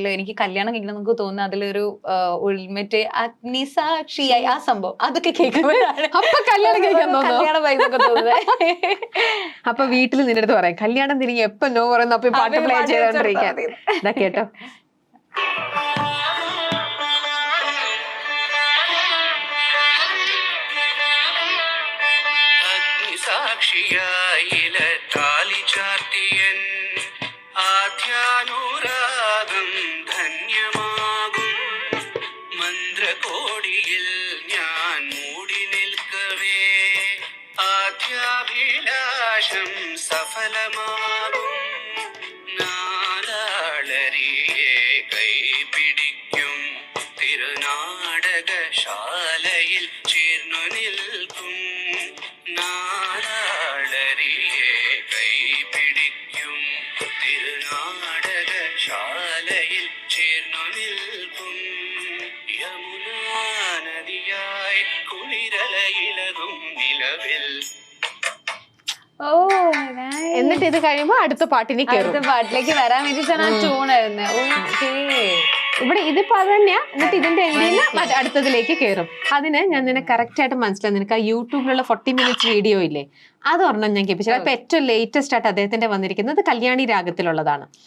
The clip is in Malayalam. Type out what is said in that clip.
പാട്ടില് എനിക്ക് കല്യാണം കഴിക്കണം നമുക്ക് തോന്നുന്നു അതിലൊരു മറ്റേ അഗ്നിസാക്ഷിയായി ആ സംഭവം അതൊക്കെ കേൾക്കുമ്പോഴാണ് അപ്പൊ കല്യാണം കഴിക്കാൻ തോന്നുന്നു. കല്യാണ വൈബൊക്കെ തോന്നുന്നത്. അപ്പൊ വീട്ടിൽ നിന്റെ അടുത്ത് പറയാം കല്യാണം തിരികെ എപ്പൊ നോ പറയുന്നു അപ്പൊ ഈ പാട്ട് പ്ലേ ചെയ്തോണ്ടിരിക്കാൻ. ഇതാ കേട്ടോ. സാക്ഷിയായില താലി ചാർത്തിയൻ ആദ്യാനുരാഗം ധന്യമാകും മന്ത്രകോടിയിൽ ഞാൻ മൂടി നിൽക്കവേ ആദ്യാഭിലാഷം സഫലമാകും നാലാളരിയെ കൈപിടിക്കും തിരുനാടകശാലയിൽ ചേർന്നു നിൽക്കും നാലാളരിയെ കൈപിടിക്കും തിരുനാടകശാലയിൽ ചേർന്നു നിൽക്കും യമുനാ നദിയായി കുളിരലയിലകും നിലവിൽ. എന്നിട്ട് ഇത് കഴിയുമ്പോ അടുത്ത പാട്ടിന് കയറും. അടുത്ത പാട്ടിലേക്ക് വരാൻ വേണ്ടിട്ടാണ് ആ ട്യൂണായിരുന്നത്. ഇവിടെ ഇതിപ്പോ അത് തന്നെയാ. എന്നിട്ട് ഇതിന്റെ എൻഡിൽ അടുത്തതിലേക്ക് കയറും. അതിന് ഞാൻ നിനക്ക് കറക്റ്റ് ആയിട്ട് മനസ്സിലായി. നിനക്ക് ആ യൂട്യൂബിലുള്ള 40 minutes വീഡിയോ ഇല്ലേ, അത് ഒരെണ്ണം ഞാൻ കേൾപ്പിച്ചത്. അപ്പൊ ഏറ്റവും ലേറ്റസ്റ്റ് ആയിട്ട് അദ്ദേഹത്തിന്റെ വന്നിരിക്കുന്നത് കല്യാണി രാഗത്തിലുള്ളതാണ്.